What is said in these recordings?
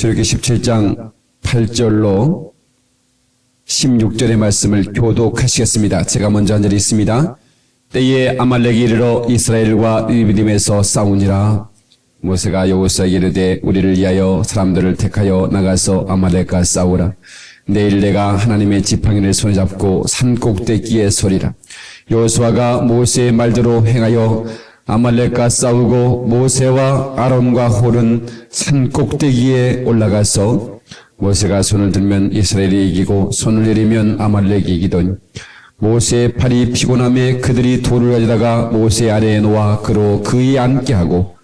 출애굽기 17장 8절로 16절의 말씀을 교독하시겠습니다. 제가 먼저 한 자리 있습니다. 때에 아말렉이 이르러 이스라엘과 리비딤에서 싸우니라. 모세가 여호수아에게 이르되 우리를 위하여 사람들을 택하여 나가서 아말렉과 싸우라. 내일 내가 하나님의 지팡이를 손에 잡고 산 꼭대기에 서리라. 여호수아가 모세의 말대로 행하여 아말렉과 싸우고 모세와 아론과 홀은 산 꼭대기에 올라가서 모세가 손을 들면 이스라엘이 이기고 손을 내리면 아말렉이 이기더니 모세의 팔이 피곤함에 그들이 돌을 가져다가 모세 아래에 놓아 그로 그에 앉게 하고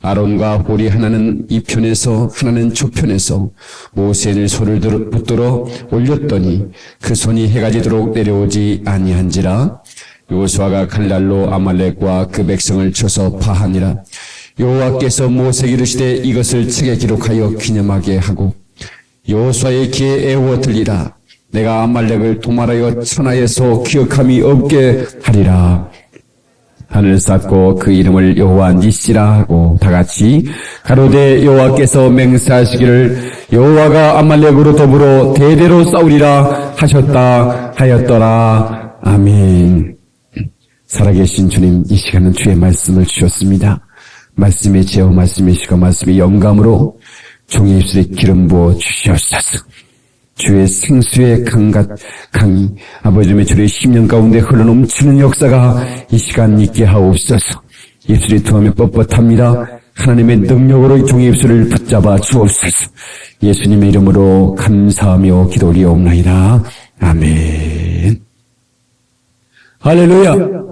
아론과 홀이 하나는 이 편에서 하나는 저 편에서 모세의 손을 붙들어 올렸더니 그 손이 해가 지도록 내려오지 아니한지라. 여호수아가 칼날로 아말렉과 그 백성을 쳐서 파하니라. 여호와께서 모세에게 이르시되 이것을 책에 기록하여 기념하게 하고 여호수아의 귀에 애워 들리라. 내가 아말렉을 도말하여 천하에서 기억함이 없게 하리라. 하늘 쌓고 그 이름을 여호와 니시라 하고 다같이 가로되 여호와께서 맹세하시기를 여호와가 아말렉으로 더불어 대대로 싸우리라 하셨다 하였더라. 아멘. 살아계신 주님, 이 시간은 주의 말씀을 주셨습니다. 말씀의 제어, 말씀의 시간, 말씀의 영감으로 종의 입술에 기름 부어 주시옵소서. 주의 생수의 강이 아버지의 주의 심령 가운데 흘러넘치는 역사가 이 시간 있게 하옵소서. 입술이 통하며 뻣뻣합니다. 하나님의 능력으로 이 종의 입술을 붙잡아 주옵소서. 예수님의 이름으로 감사하며 기도리옵나이다. 아멘. 할렐루야.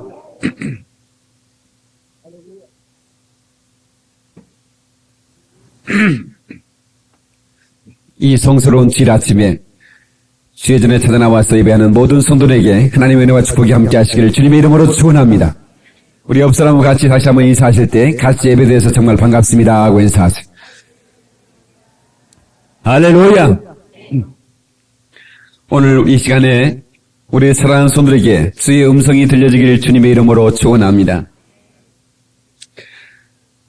이 성스러운 주일 아침에 주의 전에 찾아나와서 예배하는 모든 성도들에게 하나님의 은혜와 축복이 함께 하시기를 주님의 이름으로 축원합니다. 우리 옆 사람과 같이 다시 한번 인사하실 때 같이 예배드려서 정말 반갑습니다 하고 인사하세요. 할렐루야. 오늘 이 시간에 우리 사랑하는 성도들에게 주의 음성이 들려지기를 주님의 이름으로 축원합니다.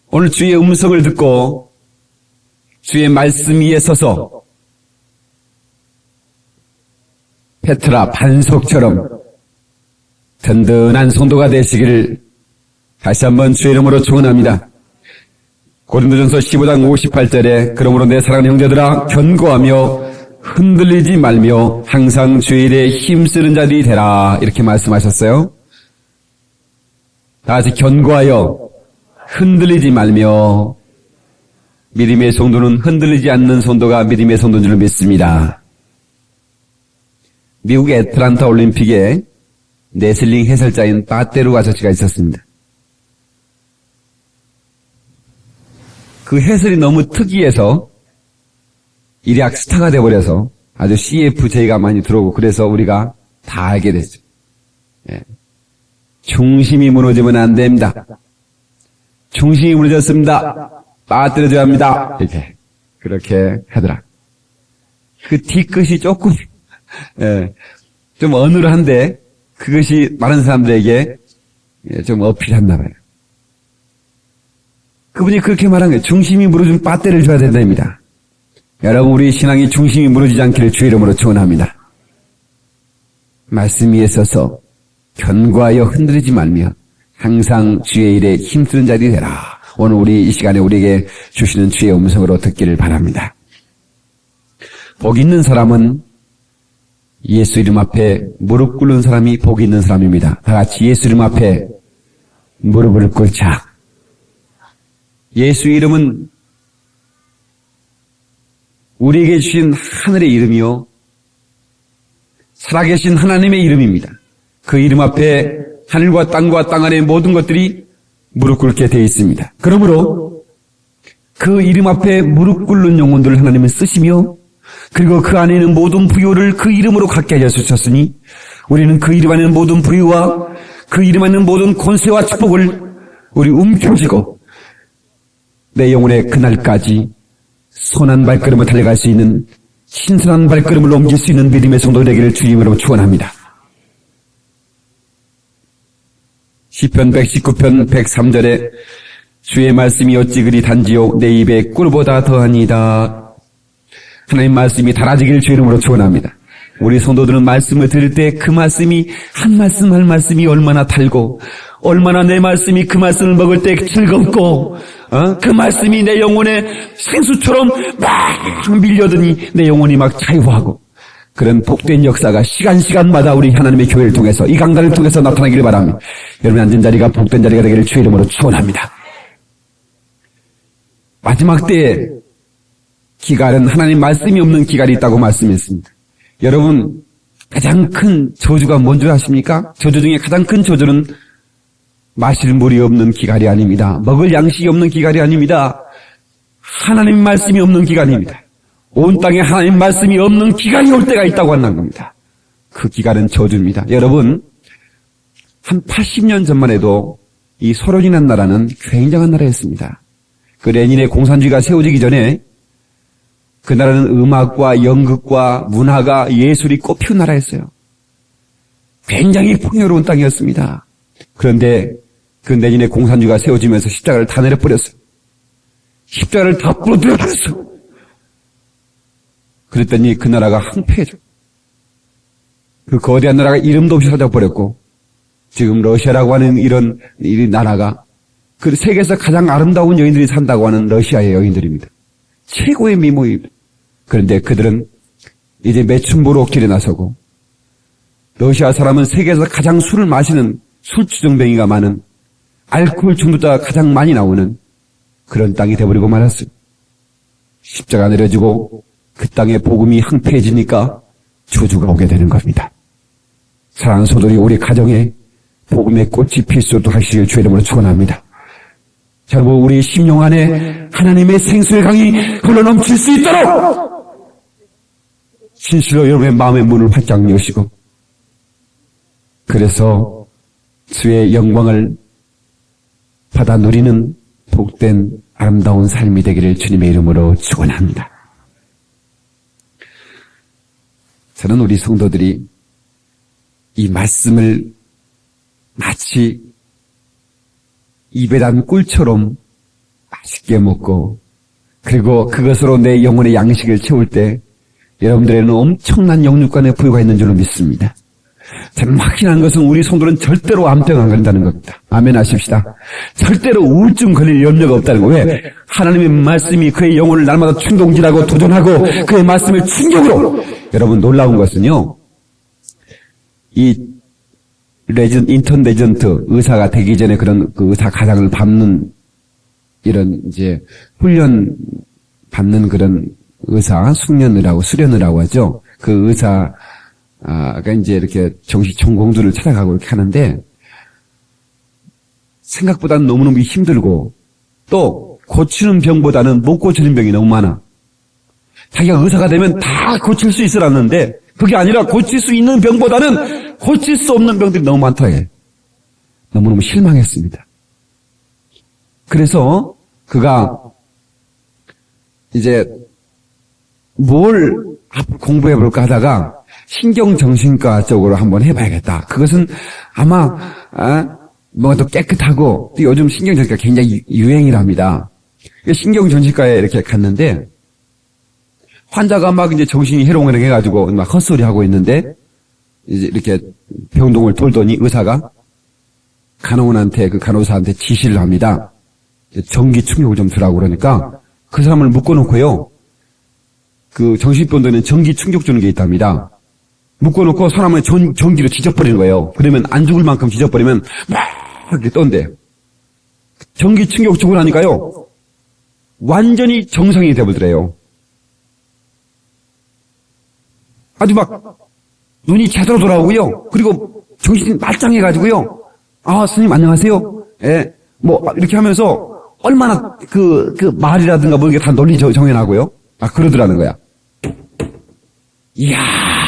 오늘 주의 음성을 듣고 주의 말씀 위에 서서 페트라 반석처럼 든든한 성도가 되시기를 다시 한번 주의 이름으로 축원합니다. 고린도전서 15장 58절에 그러므로 내 사랑하는 형제들아 견고하며 흔들리지 말며 항상 주의 일에 힘쓰는 자들이 되라 이렇게 말씀하셨어요. 다같이 견고하여 흔들리지 말며. 믿음의 성도는 흔들리지 않는 성도가 믿음의 성도인 줄 믿습니다. 미국 애틀란타 올림픽에 레슬링 해설자인 빠테루 아저씨가 있었습니다. 그 해설이 너무 특이해서 일약 스타가 돼버려서 아주 CFJ가 많이 들어오고 그래서 우리가 다 알게 됐죠. 예. 중심이 무너지면 안 됩니다. 중심이 무너졌습니다. 빠뜨려줘야 합니다. 이렇게 그렇게 하더라. 그 뒤끝이 조금 좀 어눌한데 그것이 많은 사람들에게 좀 어필했나 봐요. 그분이 그렇게 말한 거예요. 중심이 무너지면 빠뜨려 줘야 된답니다. 여러분, 우리 신앙이 중심이 무너지지 않기를 주의 이름으로 축원합니다. 말씀 위에 서서 견고하여 흔들리지 말며 항상 주의 일에 힘쓰는 자들이 되라. 오늘 우리 이 시간에 우리에게 주시는 주의 음성으로 듣기를 바랍니다. 복 있는 사람은 예수 이름 앞에 무릎 꿇는 사람이 복 있는 사람입니다. 다 같이 예수 이름 앞에 무릎을 꿇자. 예수 이름은 우리에게 주신 하늘의 이름이요 살아계신 하나님의 이름입니다. 그 이름 앞에 하늘과 땅과 땅 안의 모든 것들이 무릎 꿇게 되어 있습니다. 그러므로 그 이름 앞에 무릎 꿇는 영혼들을 하나님은 쓰시며 그리고 그 안에 있는 모든 부요를 그 이름으로 갖게 하여 주셨으니 우리는 그 이름 안에 있는 모든 부요와 그 이름 안에 있는 모든 권세와 축복을 우리 움켜쥐고 내 영혼의 그날까지 선한 발걸음을 달려갈 수 있는 신선한 발걸음을 옮길 수 있는 믿음의 성도 되기를 주님으로 축원합니다. 시편 119편 103절에 주의 말씀이 어찌 그리 단지요 내 입에 꿀보다 더하니이다. 하나님 말씀이 달아지기를 주 이름으로 축원합니다. 우리 성도들은 말씀을 들을 때 그 말씀이 한 말씀 한 말씀이 얼마나 달고 얼마나 내 말씀이 그 말씀을 먹을 때 즐겁고 그 말씀이 내 영혼에 생수처럼 막 밀려드니 내 영혼이 막 자유하고 그런 복된 역사가 시간마다 우리 하나님의 교회를 통해서 이 강단을 통해서 나타나기를 바랍니다. 여러분 앉은 자리가 복된 자리가 되기를 주의 이름으로 축원합니다. 마지막 때에 기갈은 하나님 말씀이 없는 기갈이 있다고 말씀했습니다. 여러분 가장 큰 저주가 뭔 줄 아십니까? 저주 중에 가장 큰 저주는 마실 물이 없는 기갈이 아닙니다. 먹을 양식이 없는 기갈이 아닙니다. 하나님 말씀이 없는 기갈입니다. 온 땅에 하나님 말씀이 없는 기갈이 올 때가 있다고 하는 겁니다. 그 기갈은 저주입니다. 여러분 한 80년 전만 해도 이 소련이라는 나라는 굉장한 나라였습니다. 그 레닌의 공산주의가 세워지기 전에 그 나라는 음악과 연극과 문화가 예술이 꽃피운 나라였어요. 굉장히 풍요로운 땅이었습니다. 그런데 그 레닌의 공산주의가 세워지면서 십자가를 다 내려버렸어요. 십자가를 다 부러뜨려버렸어요. 그랬더니 그 나라가 황폐해져. 그 거대한 나라가 이름도 없이 사라져버렸고 지금 러시아라고 하는 이런 이 나라가 그 세계에서 가장 아름다운 여인들이 산다고 하는 러시아의 여인들입니다. 최고의 미모입니다. 그런데 그들은 이제 매춘부로 길에 나서고 러시아 사람은 세계에서 가장 술을 마시는 술주정뱅이가 많은 알코올 중독자가 가장 많이 나오는 그런 땅이 되어버리고 말았어요. 십자가 내려지고 그 땅의 복음이 황폐해지니까 저주가 오게 되는 겁니다. 사랑하는 소들이 우리 가정에 복음의 꽃이 필 수 있도록 하시길 주의 이름으로 축원합니다. 여러분 우리 심령 안에 하나님의 생수의 강이 흘러넘칠 수 있도록 진실로 여러분의 마음의 문을 활짝 여시고 그래서 주의 영광을 받아 누리는 복된 아름다운 삶이 되기를 주님의 이름으로 축원합니다. 저는 우리 성도들이 이 말씀을 마치 입에 단 꿀처럼 맛있게 먹고 그리고 그것으로 내 영혼의 양식을 채울 때 여러분들에게는 엄청난 영육간의 부유가 있는 줄로 믿습니다. 저는 확신한 것은 우리 성도는 절대로 암병 안 걸린다는 겁니다. 아멘 하십시다. 절대로 우울증 걸릴 염려가 없다는 거예요. 왜? 하나님의 말씀이 그의 영혼을 날마다 충동질하고 도전하고 그의 말씀을 충격으로 여러분 놀라운 것은요. 이 인턴 레전트 의사가 되기 전에 그런 그 의사 과정을 밟는 이런 이제 훈련 받는 그런 의사 수련을 하고 하죠. 그 의사가 이제 이렇게 정식 전공들을 찾아가고 이렇게 하는데 생각보다는 너무너무 힘들고 또 고치는 병보다는 못 고치는 병이 너무 많아. 자기가 의사가 되면 다 고칠 수 있으라는데 그게 아니라 고칠 수 있는 병보다는 고칠 수 없는 병들이 너무 많더라고요. 너무너무 실망했습니다. 그래서 그가 이제 뭘 공부해볼까 하다가 신경정신과 쪽으로 한번 해봐야겠다. 그것은 아마 뭔가 더 깨끗하고 또 요즘 신경정신과 굉장히 유행이랍니다. 신경정신과에 이렇게 갔는데 환자가 막 이제 정신이 해롱해롱 해가지고 막 헛소리 하고 있는데 이제 이렇게 병동을 돌더니 의사가 간호원한테 그 간호사한테 지시를 합니다. 전기 충격을 좀 주라고 그러니까 그 사람을 묶어놓고요. 그 정신병동에는 전기 충격 주는 게 있답니다. 묶어놓고 사람을 전기로 지져버리는 거예요. 그러면 안 죽을 만큼 지져버리면 막 이렇게 떤대. 전기 충격 주고 나니까요. 완전히 정상이 되어버리더래요. 아주 막 눈이 제대로 돌아오고요. 그리고 정신이 말짱해가지고요. 아, 스님 안녕하세요. 예, 뭐 이렇게 하면서 얼마나 그 말이라든가 뭐 이게 다 논리 정연하고요. 그러더라는 거야. 이야,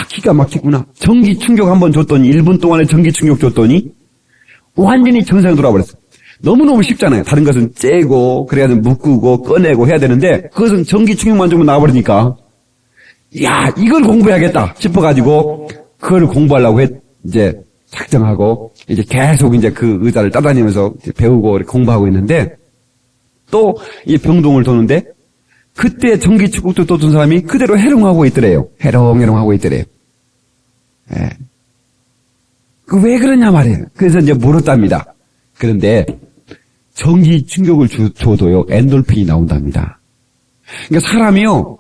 기가 막히구나. 전기 충격 한번 줬더니 1분 동안에 전기 충격 줬더니 완전히 정상으로 돌아버렸어. 너무너무 쉽잖아요. 다른 것은 째고 그래야 묶고 꺼내고 해야 되는데 그것은 전기 충격만 주면 나와버리니까 야, 이걸 공부해야겠다 싶어가지고 그걸 공부하려고 이제 작정하고 이제 계속 이제 그 의사를 따라다니면서 배우고 공부하고 있는데 또 이 병동을 도는데 그때 정기축복도 또 준 사람이 그대로 해롱하고 있더래요. 해롱해롱하고 있더래요. 예. 왜 그러냐 말이에요. 그래서 이제 물었답니다. 그런데 정기 충격을 줘도요, 엔돌핀이 나온답니다. 그러니까 사람이요,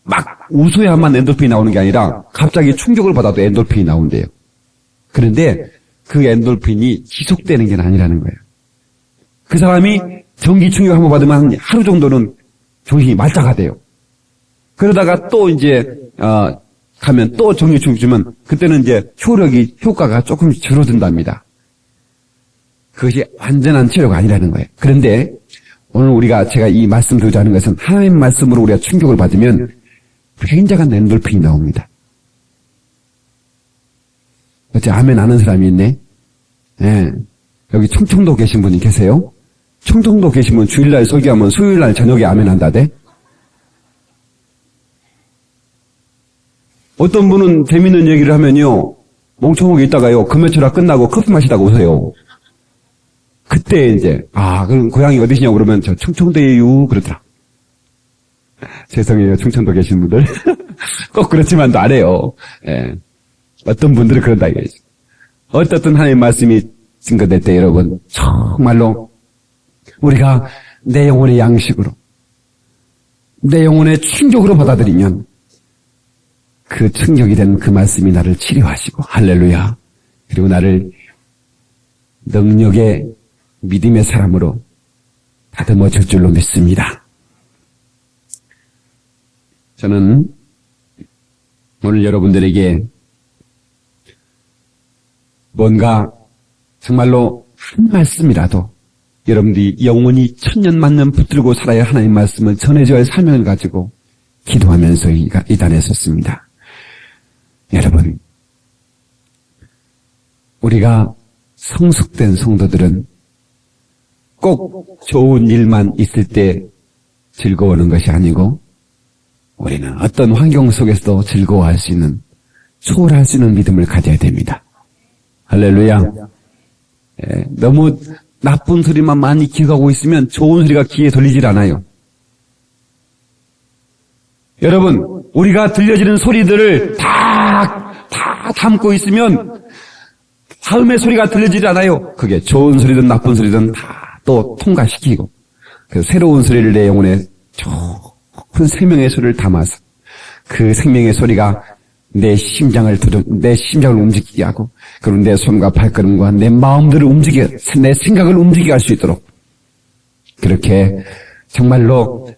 막 웃어야만 엔돌핀이 나오는 게 아니라 갑자기 충격을 받아도 엔돌핀이 나온대요. 그런데 그 엔돌핀이 지속되는 게 아니라는 거예요. 그 사람이 전기 충격 한번 받으면 하루 정도는 정신이 말짱하대요. 그러다가 또 이제 가면 또 전기 충격 주면 그때는 이제 효과가 조금 줄어든답니다. 그것이 완전한 치료가 아니라는 거예요. 그런데 오늘 제가 이 말씀 드리자 하는 것은 하나님 말씀으로 우리가 충격을 받으면 굉장한 엔돌핀이 나옵니다. 어째 아멘 아는 사람이 있네? 예. 여기 충청도 계신 분이 계세요? 충청도 계신 분 주일날 설교하면 수요일날 저녁에 아멘 한다대? 어떤 분은 재밌는 얘기를 하면요, 멍청하게 있다가요, 금요철화 끝나고 커피 마시다가 오세요. 그때 이제, 그럼 고향이 어디시냐고 그러면 저 충청도에요, 그러더라. 죄송해요, 충청도 계신 분들. 꼭 그렇지만도 안 해요. 예. 어떤 분들은 그런다 이거죠. 어떻든 하나님의 말씀이 증거될 때 여러분, 정말로 우리가 내 영혼의 양식으로, 내 영혼의 충격으로 받아들이면 그 충격이 된 그 말씀이 나를 치료하시고, 할렐루야. 그리고 나를 능력의 믿음의 사람으로 다듬어 줄 줄로 믿습니다. 저는 오늘 여러분들에게 뭔가 정말로 한 말씀이라도 여러분들이 영원히 천년만년 붙들고 살아야 하나님의 말씀을 전해줘야 할 사명을 가지고 기도하면서 이 단에 섰습니다. 여러분, 우리가 성숙된 성도들은 꼭 좋은 일만 있을 때 즐거워하는 것이 아니고 우리는 어떤 환경 속에서도 즐거워할 수 있는, 초월할 수 있는 믿음을 가져야 됩니다. 할렐루야. 너무 나쁜 소리만 많이 기억하고 있으면 좋은 소리가 귀에 들리질 않아요. 여러분, 우리가 들려지는 소리들을 다 담고 있으면 다음에 소리가 들려지지 않아요. 그게 좋은 소리든 나쁜 소리든 다 또 통과시키고, 그래서 새로운 소리를 내 영혼에 좋은 생명의 소리를 담아서 그 생명의 소리가 내 심장을 움직이게 하고, 그리고 내 손과 발걸음과 내 마음들을 내 생각을 움직이게 할 수 있도록, 그렇게 정말로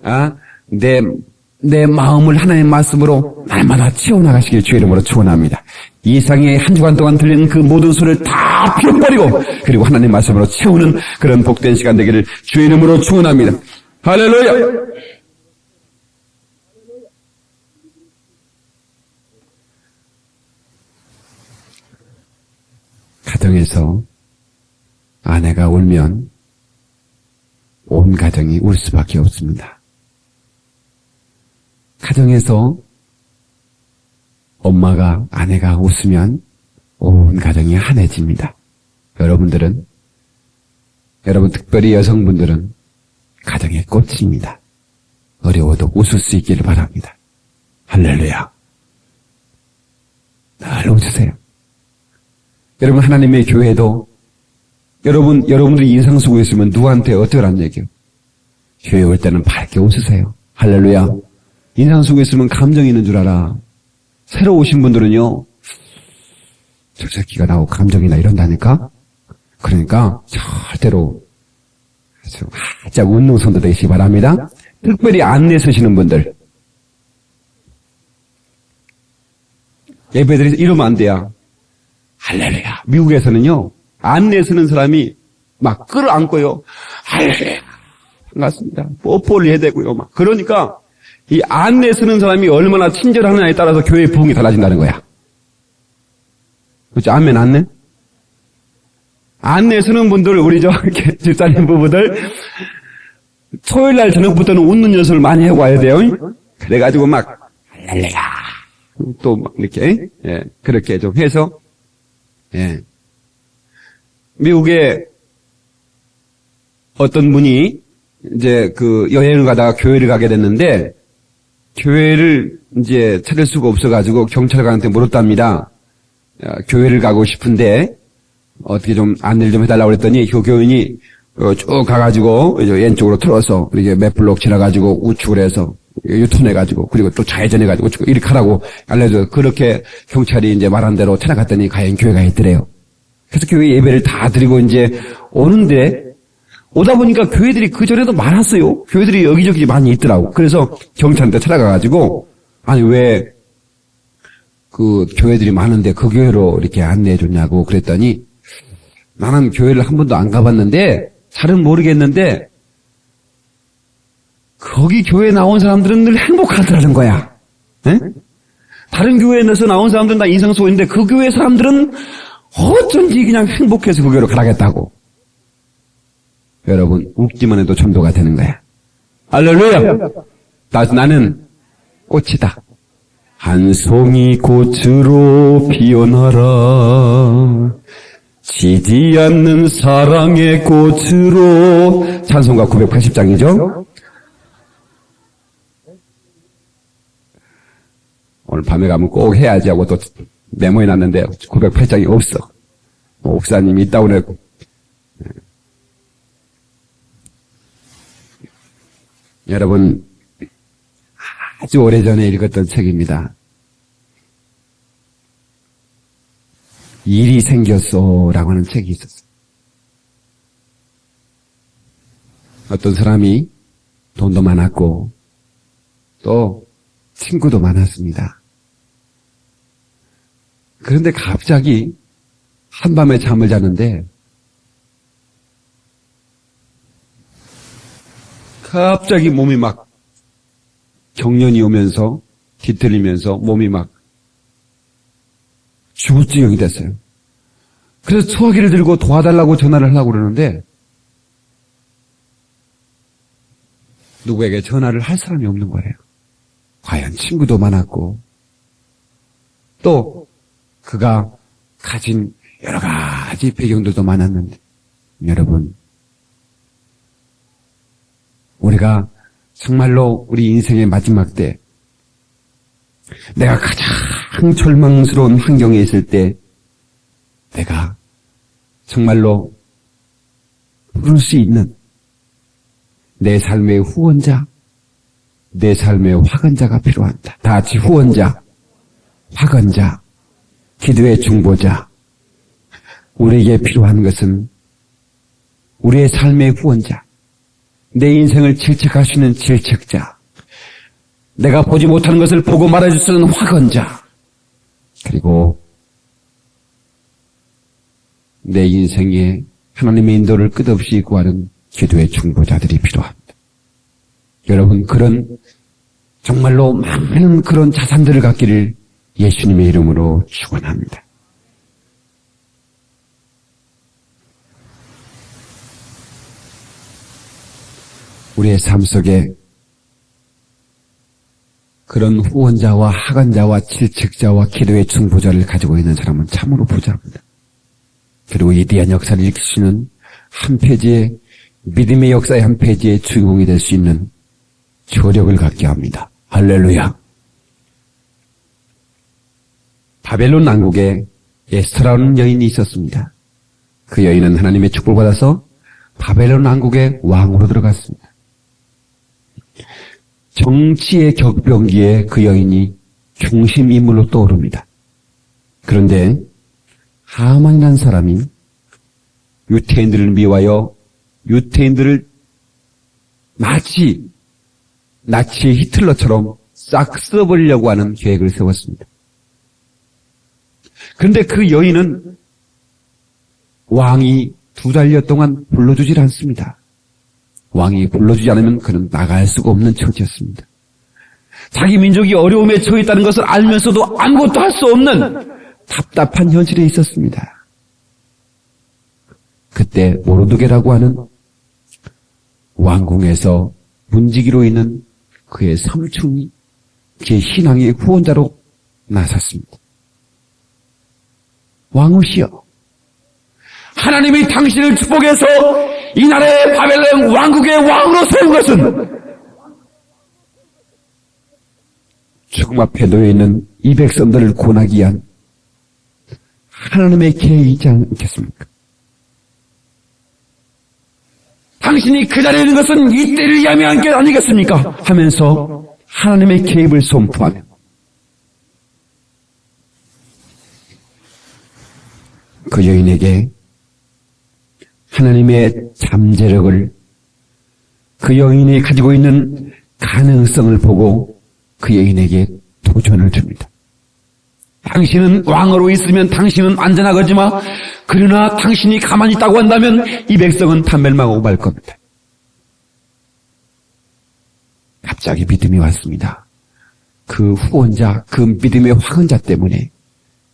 내 마음을 하나님의 말씀으로 날마다 채워나가시길 주의 이름으로 축원합니다. 이 세상에 한 주간 동안 들리는 그 모든 소리를 다 풀어버리고 그리고 하나님의 말씀으로 채우는 그런 복된 시간 되기를 주의 이름으로 축원합니다. 할렐루야. 가정에서 아내가 울면 온 가정이 울 수밖에 없습니다. 가정에서 엄마가, 아내가 웃으면 온 가정이 환해집니다. 여러분 특별히 여성분들은 가정의 꽃입니다. 어려워도 웃을 수 있기를 바랍니다. 할렐루야. 늘 웃으세요. 여러분, 하나님의 교회도 여러분들이 인상 쓰고 있으면 누구한테 어떻게 하는 얘기예요? 교회 올 때는 밝게 웃으세요. 할렐루야. 인상 쓰고 있으면 감정이 있는 줄 알아. 새로 오신 분들은요, 저 새끼가 나오고 감정이나 이런다니까? 그러니까 절대로 활짝 웃는 손도 되시기 바랍니다. 특별히 안내 서시는 분들. 예배드려서 이러면 안 돼요. 할렐루야. 미국에서는요, 안내 서는 사람이 막 끌어안고요. 할렐루야. 반갑습니다. 뽀뽀를 해야 되고요. 막. 그러니까 이 안내 서는 사람이 얼마나 친절하느냐에 따라서 교회의 부흥이 달라진다는 거야. 그렇죠? 아멘, 안내? 안내 서는 분들, 우리 집사님 부부들, 토요일 날 저녁부터는 웃는 연습을 많이 하고 와야 돼요. 그래가지고 막, 할렐루야. 또 막 이렇게, 그렇게 좀 해서, 미국에 어떤 분이 이제 그 여행을 가다가 교회를 가게 됐는데, 교회를 이제 찾을 수가 없어가지고 경찰관한테 물었답니다. 교회를 가고 싶은데, 어떻게 좀 안내를 좀 해달라고 그랬더니, 교교인이 쭉 가가지고, 이제 왼쪽으로 틀어서, 이렇게 몇 블록 지나가지고 우측으로 해서, 유턴해가지고, 그리고 또 좌회전해가지고, 우측 이렇게 하라고 알려줘서, 그렇게 경찰이 이제 말한 대로 찾아갔더니, 과연 교회가 있더래요. 그래서 교회 예배를 다 드리고 이제 오는데, 오다 보니까 교회들이 그 전에도 많았어요. 교회들이 여기저기 많이 있더라고. 그래서 경찰한테 찾아가가지고, 아니, 왜, 그 교회들이 많은데 그 교회로 이렇게 안내해줬냐고 그랬더니, 나는 교회를 한 번도 안 가봤는데, 잘은 모르겠는데, 거기 교회에 나온 사람들은 늘 행복하더라는 거야. 에? 다른 교회에서 나온 사람들은 다 인상 쓰고 있는데, 그 교회 사람들은 어쩐지 그냥 행복해서 그 교회로 가라겠다고. 여러분, 웃기만 해도 전도가 되는 거야. 할렐루야! 나는 꽃이다. 한 송이 꽃으로 피어나라. 지지 않는 사랑의 꽃으로. 찬송가 980장이죠? 오늘 밤에 가면 꼭 해야지 하고 또 메모해놨는데 908장이 없어. 목사님이 있다고 그랬고. 여러분, 아주 오래전에 읽었던 책입니다. 일이 생겼어라고 하는 책이 있었어요. 어떤 사람이 돈도 많았고 또 친구도 많았습니다. 그런데 갑자기 한밤에 잠을 자는데 갑자기 몸이 막 경련이 오면서 뒤틀리면서 몸이 막 죽을 지경이 됐어요. 그래서 소화기를 들고 도와달라고 전화를 하려고 그러는데 누구에게 전화를 할 사람이 없는 거예요. 과연 친구도 많았고 또 그가 가진 여러 가지 배경들도 많았는데 여러분, 우리가 정말로 우리 인생의 마지막 때 내가 가장 절망스러운 환경에 있을 때 내가 정말로 부를 수 있는 내 삶의 후원자, 내 삶의 화건자가 필요합니다. 다 같이 후원자, 화건자, 기도의 중보자. 우리에게 필요한 것은 우리의 삶의 후원자, 내 인생을 질책할 수 있는 질책자, 내가 보지 못하는 것을 보고 말해줄 수 있는 화건자, 그리고 내 인생에 하나님의 인도를 끝없이 구하는 기도의 중보자들이 필요합니다. 여러분, 그런 정말로 많은 그런 자산들을 갖기를 예수님의 이름으로 축원합니다. 우리의 삶 속에 그런 후원자와 하관자와 질책자와 기도의 중보자를 가지고 있는 사람은 참으로 부자입니다. 그리고 위대한 역사를 일으킬 수 있는 한 페이지의 믿음의 역사의 한 페이지의 주인공이 될 수 있는 조력을 갖게 합니다. 할렐루야. 바벨론 왕국에 에스더라는 여인이 있었습니다. 그 여인은 하나님의 축복을 받아서 바벨론 왕국의 왕으로 들어갔습니다. 정치의 격변기에 그 여인이 중심 인물로 떠오릅니다. 그런데 하만이라는 사람이 유태인들을 미워하여 유태인들을 마치 나치의 히틀러처럼 싹 쓸어버리려고 하는 계획을 세웠습니다. 그런데 그 여인은 왕이 2달여 동안 불러주질 않습니다. 왕이 불러주지 않으면 그는 나갈 수가 없는 처지였습니다. 자기 민족이 어려움에 처해 있다는 것을 알면서도 아무것도 할 수 없는 답답한 현실에 있었습니다. 그때 모르드게라고 하는 왕궁에서 문지기로 있는 그의 삼촌이 그의 신앙의 후원자로 나섰습니다. 왕후시여, 하나님이 당신을 축복해서 이 나라의 바벨론 왕국의 왕으로 세운 것은 죽음 앞에 놓여있는 이 백성들을 구원하기 위한 하나님의 계획이지 않겠습니까? 당신이 그 자리에 있는 것은 이 때를 위함이 게 아니겠습니까? 하면서 하나님의 계획을 선포하며 그 여인에게 하나님의 잠재력을, 그 여인이 가지고 있는 가능성을 보고 그 여인에게 도전을 줍니다. 당신은 왕으로 있으면 당신은 안전하거지만 그러나 당신이 가만히 있다고 한다면 이 백성은 다 멸망하고 말 겁니다. 갑자기 믿음이 왔습니다. 그 후원자, 그 믿음의 확언자 때문에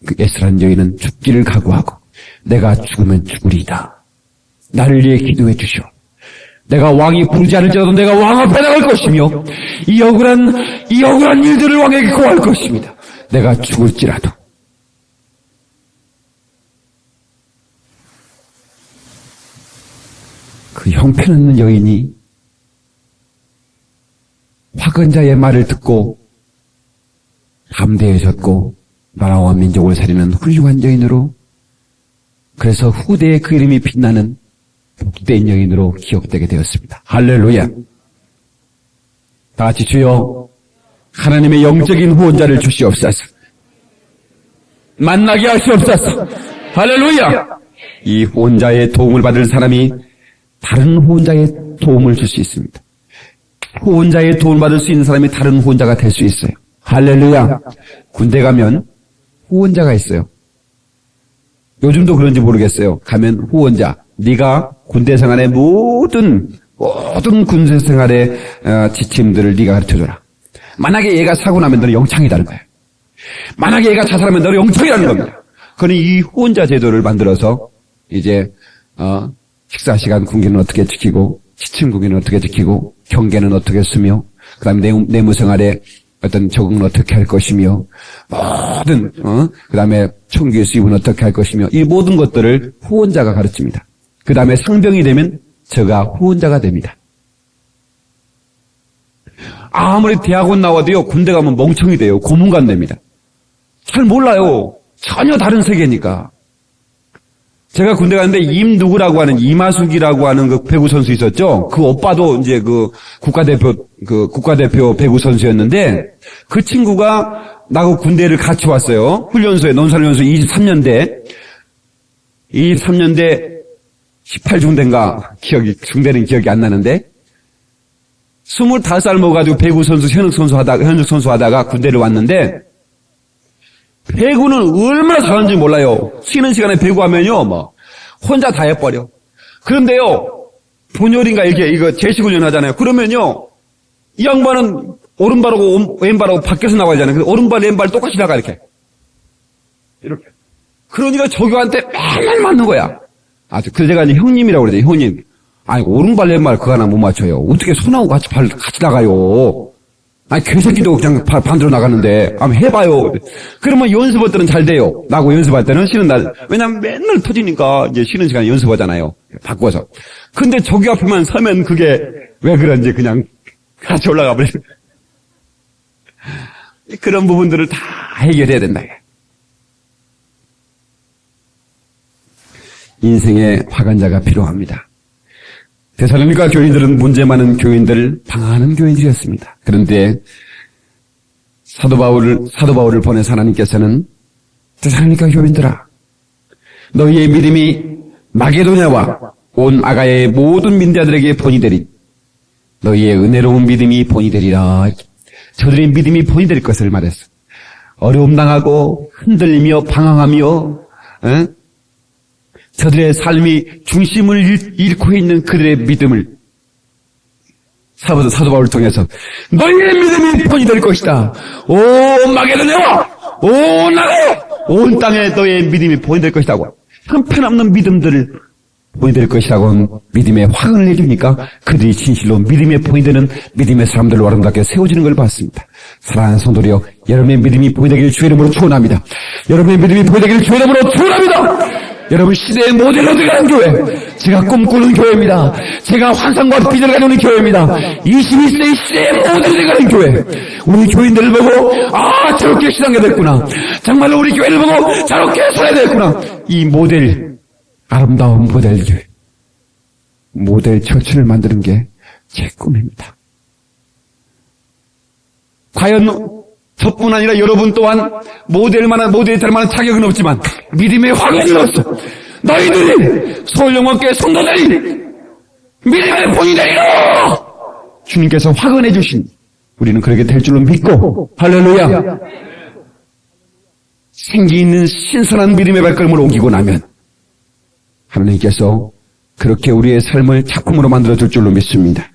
그 에스라는 여인은 죽기를 각오하고 내가 죽으면 죽으리이다. 나를 위해 기도해 주시오. 내가 왕이 부르지 않을지라도 내가 왕 앞에 나갈 것이며 이 억울한 일들을 왕에게 고할 것입니다. 내가 죽을지라도. 그 형편없는 여인이 확언자의 말을 듣고 담대해졌고 나라와 민족을 살리는 훌륭한 여인으로, 그래서 후대에 그 이름이 빛나는 복된 여인으로 기억되게 되었습니다. 할렐루야. 다 같이 주여 하나님의 영적인 후원자를 주시옵소서. 만나게 하시옵소서. 할렐루야. 이 후원자의 도움을 받을 사람이 다른 후원자의 도움을 줄 수 있습니다. 후원자의 도움을 받을 수 있는 사람이 다른 후원자가 될 수 있어요. 할렐루야. 군대 가면 후원자가 있어요. 요즘도 그런지 모르겠어요. 가면 후원자, 네가 군대 생활의 모든 군대 생활의 지침들을 네가 가르쳐줘라. 만약에 얘가 사고 나면 너는 영창이라는 거예요. 만약에 얘가 자살하면 너는 영창이라는 겁니다. 그러니 이 후원자 제도를 만들어서 이제 식사 시간 군기는 어떻게 지키고, 지침 군기는 어떻게 지키고, 경계는 어떻게 쓰며, 그다음에 내무 생활에 어떤 적응은 어떻게 할 것이며, 모든 그다음에 총기 수입은 어떻게 할 것이며, 이 모든 것들을 후원자가 가르칩니다. 그다음에 상병이 되면 저가 후원자가 됩니다. 아무리 대학원 나와도요, 군대 가면 멍청이 돼요. 고문관 됩니다. 잘 몰라요. 전혀 다른 세계니까. 제가 군대 갔는데 임누구라고 하는, 이마숙이라고 하는 그 배구 선수 있었죠. 그 오빠도 이제 그 국가대표 배구 선수였는데, 그 친구가 나하고 군대를 같이 왔어요. 훈련소에, 논산훈련소 23년대 18중대인가 중대는 기억이 안 나는데, 25살 먹어가지고 배구 선수, 현역 선수 하다가 군대를 왔는데, 배구는 얼마나 잘하는지 몰라요. 쉬는 시간에 배구하면요, 혼자 다 해버려. 그런데요, 분열인가 이거 제식훈련 하잖아요. 그러면요, 이 양반은 오른발하고 왼발하고 밖에서 나가야 하잖아요. 근데 오른발, 왼발 똑같이 나가, 이렇게. 그러니까 저교한테 맨날 맞는 거야. 그래서 제가 이제 형님이라고 그러죠, 형님. 아니, 오른발, 왼발 그거 하나 못 맞춰요. 어떻게 손하고 같이 나가요? 아니, 개새끼도 그냥 반대로 나가는데, 한번 해봐요. 그러면 연습할 때는 잘 돼요. 나하고 연습할 때는 쉬는 날. 왜냐면 맨날 터지니까 이제 쉬는 시간에 연습하잖아요. 바꿔서. 근데 저기 앞에만 서면 그게 왜 그런지 그냥 같이 올라가 버려요. 그런 부분들을 다 해결해야 된다. 인생의 화관자가 필요합니다. 데살로니가 교인들은 문제 많은 교인들, 방황하는 교인들이었습니다. 그런데 사도 바울을 보내서 하나님께서는 데살로니가 교인들아, 너희의 믿음이 마게도냐와 온 아가야의 모든 민자들에게 본이 되리. 너희의 은혜로운 믿음이 본이 되리라. 저들의 믿음이 본이 될 것을 말했어. 어려움 당하고 흔들리며 방황하며 저들의 삶이 중심을 잃고 있는 그들의 믿음을 사도 바울을 통해서 너희의 믿음이 본이 될 것이다. 온 마게도냐와 온 나라에 온 땅에 너희의 믿음이 본이 될 것이라고, 형편없는 믿음들을 본이 될 것이라고 믿음의 확언을 해주니까 그들이 진실로 믿음의 본이 되는 믿음의 사람들로 아름답게 세워지는 걸 봤습니다. 사랑하는 성도들이여, 여러분의 믿음이 본이 되기를 주의 이름으로 축원합니다. 여러분의 믿음이 본이 되기를 주의 이름으로 축원합니다. 여러분 시대의 모델로 들어가는 교회, 제가 꿈꾸는 교회입니다. 제가 환상과 비전을 가지고 있는 교회입니다. 21세기 시대의 모델로 들어가는 교회. 우리 교인들을 보고 저렇게 신앙이 됐구나. 정말로 우리 교회를 보고 저렇게 살아야 되겠구나. 이 모델, 아름다운 모델 교회, 모델 처치를 만드는 게 제 꿈입니다. 과연 저뿐 아니라 여러분 또한 모델이 될 만한 자격은 없지만 믿음의 확언이 없어. 너희들이 서울영광교회 성도들이 믿음의 본이 되리라. 주님께서 확언해 주신, 우리는 그렇게 될 줄로 믿고, 할렐루야, 생기 있는 신선한 믿음의 발걸음을 옮기고 나면 하나님께서 그렇게 우리의 삶을 작품으로 만들어 줄 줄로 믿습니다.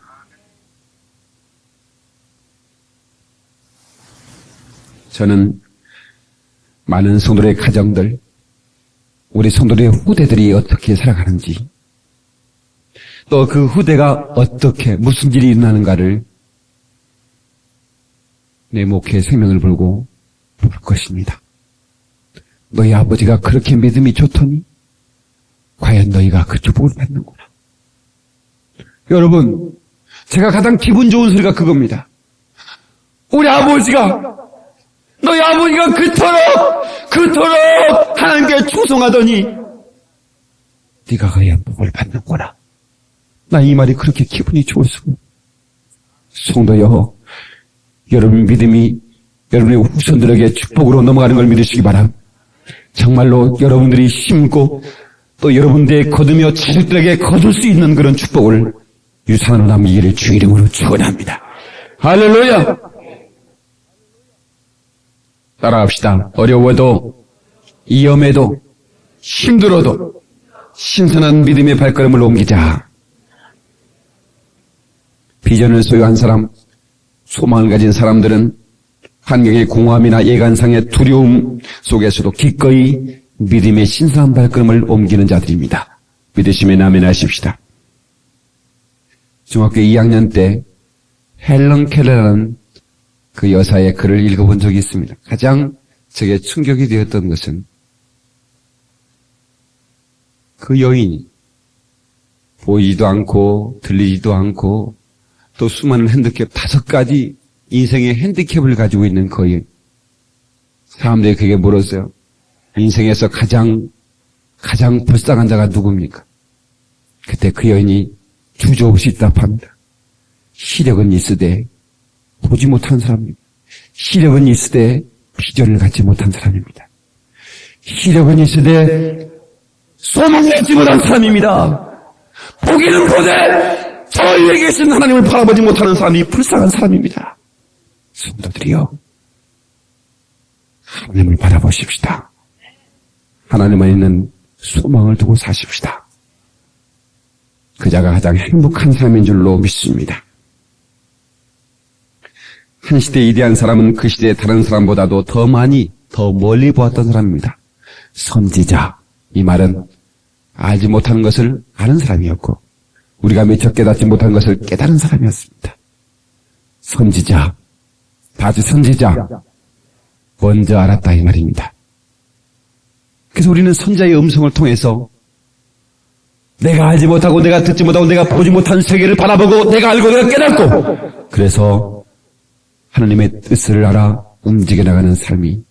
저는 많은 성도들의 가정들, 우리 성도들의 후대들이 어떻게 살아가는지, 또 그 후대가 어떻게, 무슨 일이 일어나는가를 내 목회의 생명을 걸고 볼 것입니다. 너희 아버지가 그렇게 믿음이 좋더니 과연 너희가 그 축복을 받는구나. 여러분, 제가 가장 기분 좋은 소리가 그겁니다. 우리 아버지가, 너희 아버지가 그토록 하나님께 충성하더니 네가 그야 복을 받는구나. 나 이 말이 그렇게 기분이 좋습니다. 성도여, 여러분 믿음이 여러분의 후손들에게 축복으로 넘어가는 걸 믿으시기 바랍니다. 정말로 여러분들이 심고 또 여러분들의 거두며 자식들에게 거둘 수 있는 그런 축복을 유산으로 남기기를 주 이름으로 축원합니다. 할렐루야. 따라합시다. 어려워도, 위험해도, 힘들어도 신선한 믿음의 발걸음을 옮기자. 비전을 소유한 사람, 소망을 가진 사람들은 환경의 공허함이나 예관상의 두려움 속에서도 기꺼이 믿음의 신선한 발걸음을 옮기는 자들입니다. 믿으시면 아멘 하십시다. 중학교 2학년 때 헬런 켈러라는 그 여사의 글을 읽어본 적이 있습니다. 가장 제게 충격이 되었던 것은 그 여인이 보이지도 않고 들리지도 않고 또 수많은 핸디캡 5가지 인생의 핸디캡을 가지고 있는 그 여인. 사람들이 그게 물었어요. 인생에서 가장 불쌍한 자가 누굽니까? 그때 그 여인이 주저없이 답합니다. 시력은 있으되 보지 못한 사람입니다. 시력은 있으되 비전을 갖지 못한 사람입니다. 시력은 있으되 소망을 갖지 못한 사람입니다. 보기는 보되 저 위에 계신 하나님을 바라보지 못하는 사람이 불쌍한 사람입니다. 성도들이여, 하나님을 바라보십시다. 하나님 안에 있는 소망을 두고 사십시다. 그 자가 가장 행복한 삶인 줄로 믿습니다. 한 시대의 위대한 사람은 그 시대의 다른 사람보다도 더 많이, 더 멀리 보았던 사람입니다. 선지자, 이 말은 알지 못하는 것을 아는 사람이었고 우리가 미처 깨닫지 못한 것을 깨달은 사람이었습니다. 선지자, 다시 선지자, 먼저 알았다 이 말입니다. 그래서 우리는 선지자의 음성을 통해서 내가 알지 못하고 내가 듣지 못하고 내가 보지 못한 세계를 바라보고 내가 알고 내가 깨닫고 그래서 하나님의 뜻을 알아 움직여 나가는 삶이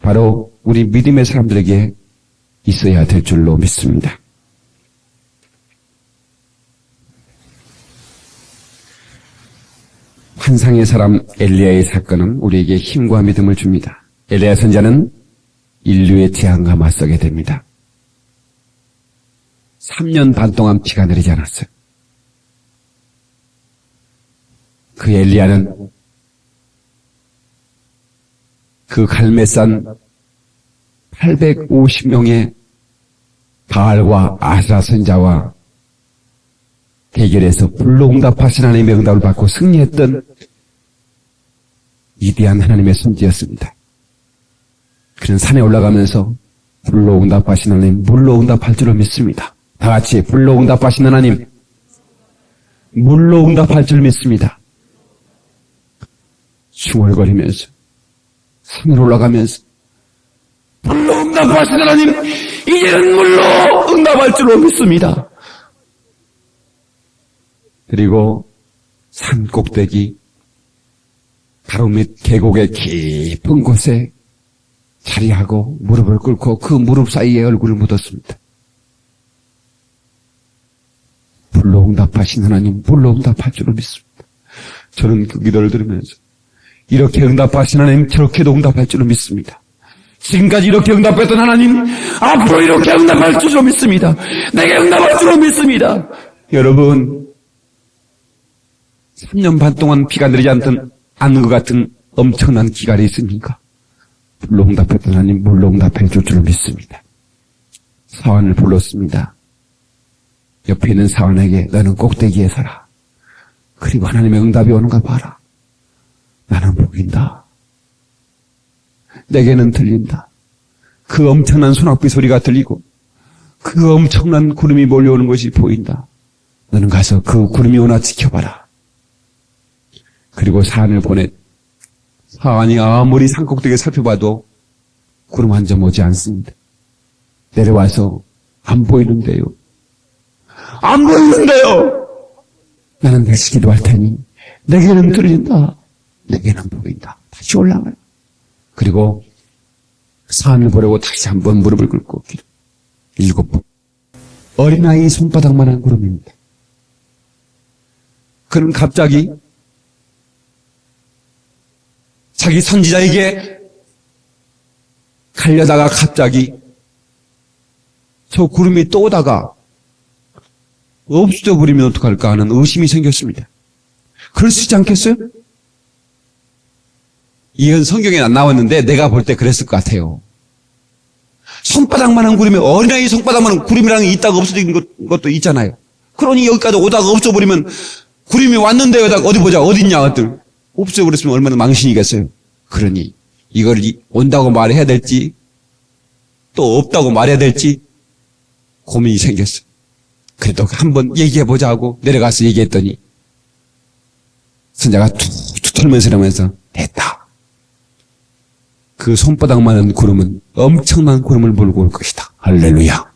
바로 우리 믿음의 사람들에게 있어야 될 줄로 믿습니다. 환상의 사람 엘리야의 사건은 우리에게 힘과 믿음을 줍니다. 엘리야 선지자는 인류의 재앙과 맞서게 됩니다. 3년 반 동안 비가 내리지 않았어요. 그 엘리야는 그 갈멜산 850명의 바알과 아세라 선자와 대결해서 불로 응답하신 하나님의 응답을 받고 승리했던 위대한 하나님의 선지였습니다. 그는 산에 올라가면서 불로 응답하신 하나님, 물로 응답할 줄을 믿습니다. 다 같이 불로 응답하신 하나님, 물로 응답할 줄 믿습니다. 중얼거리면서 산으로 올라가면서 불로 응답하신 하나님, 이제는 물로 응답할 줄로 믿습니다. 그리고 산 꼭대기 바로 밑 계곡의 깊은 곳에 자리하고 무릎을 꿇고 그 무릎 사이에 얼굴을 묻었습니다. 불로 응답하신 하나님, 불로 응답할 줄로 믿습니다. 저는 그 기도를 들으면서 이렇게 응답하신 하나님, 저렇게도 응답할 줄로 믿습니다. 지금까지 이렇게 응답했던 하나님, 앞으로 이렇게 응답할 줄로 믿습니다. 내게 응답할 줄로 믿습니다. 여러분, 3년 반 동안 비가 내리지 않는 것 같은 엄청난 기간이 있습니까? 불로 응답했던 하나님, 물로 응답해 줄 줄로 믿습니다. 사환을 불렀습니다. 옆에 있는 사환에게 너는 꼭대기에 서라. 그리고 하나님의 응답이 오는가 봐라. 나는 보인다. 내게는 들린다. 그 엄청난 소낙비 소리가 들리고 그 엄청난 구름이 몰려오는 것이 보인다. 너는 가서 그 구름이 오나 지켜봐라. 그리고 사안을 보내 사안이 아무리 산꼭대기에 살펴봐도 구름 한 점 오지 않습니다. 내려와서 안 보이는데요. 안 보이는데요. 나는 다시 기도할 테니 내게는 들린다. 내게는 보인다. 다시 올라가라. 그리고 산을 보려고 다시 한번 무릎을 꿇고 기도. 7번. 어린아이 손바닥만한 구름입니다. 그는 갑자기 자기 선지자에게 가려다가 갑자기 저 구름이 또 오다가 없어져 버리면 어떡할까 하는 의심이 생겼습니다. 그럴 수 있지 않겠어요? 이건 성경에 안 나왔는데 내가 볼 때 그랬을 것 같아요. 손바닥만한 구름이, 어린아이 손바닥만한 구름이라는 게 있다가 없어진 것도 있잖아요. 그러니 여기까지 오다가 없어버리면 구름이 왔는데 어디 보자 어딨냐 어들 없어버렸으면 얼마나 망신이겠어요. 그러니 이걸 온다고 말해야 될지 또 없다고 말해야 될지 고민이 생겼어요. 그래도 한번 얘기해보자 하고 내려가서 얘기했더니 선자가 툭툭 털면서 이러면서 됐다. 그 손바닥만한 구름은 엄청난 구름을 몰고 올 것이다. 할렐루야.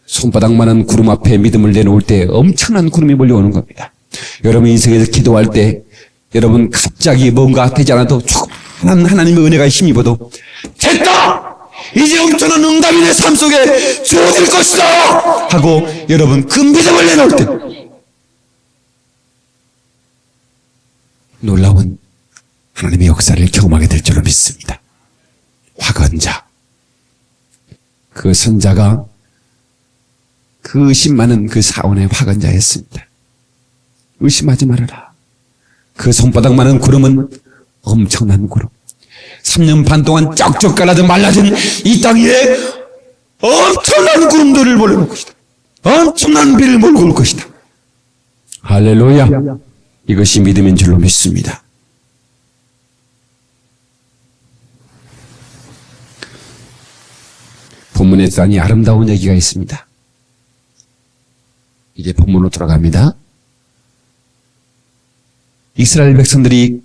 손바닥만한 구름 앞에 믿음을 내놓을 때 엄청난 구름이 몰려오는 겁니다. 여러분 인생에서 기도할 때 여러분 갑자기 뭔가 되지 않아도 조그만 하나님의 은혜가 힘입어도 됐다! 이제 엄청난 응답이 내 삶 속에 주어질 것이다! 하고 여러분 그 믿음을 내놓을 때 놀라운 하나님의 역사를 경험하게 될 줄로 믿습니다. 화건자, 그 선자가 그 의심 많은 그 사원의 화건자였습니다. 의심하지 말아라. 그 손바닥 많은 구름은 엄청난 구름. 3년 반 동안 쩍쩍 갈라져 말라진 이 땅 위에 엄청난 구름들을 몰려올 것이다. 엄청난 비를 몰고 올 것이다. 할렐루야. 이것이 믿음인 줄로 믿습니다. 본문에 대단히 아름다운 얘기가 있습니다. 이제 본문으로 돌아갑니다. 이스라엘 백성들이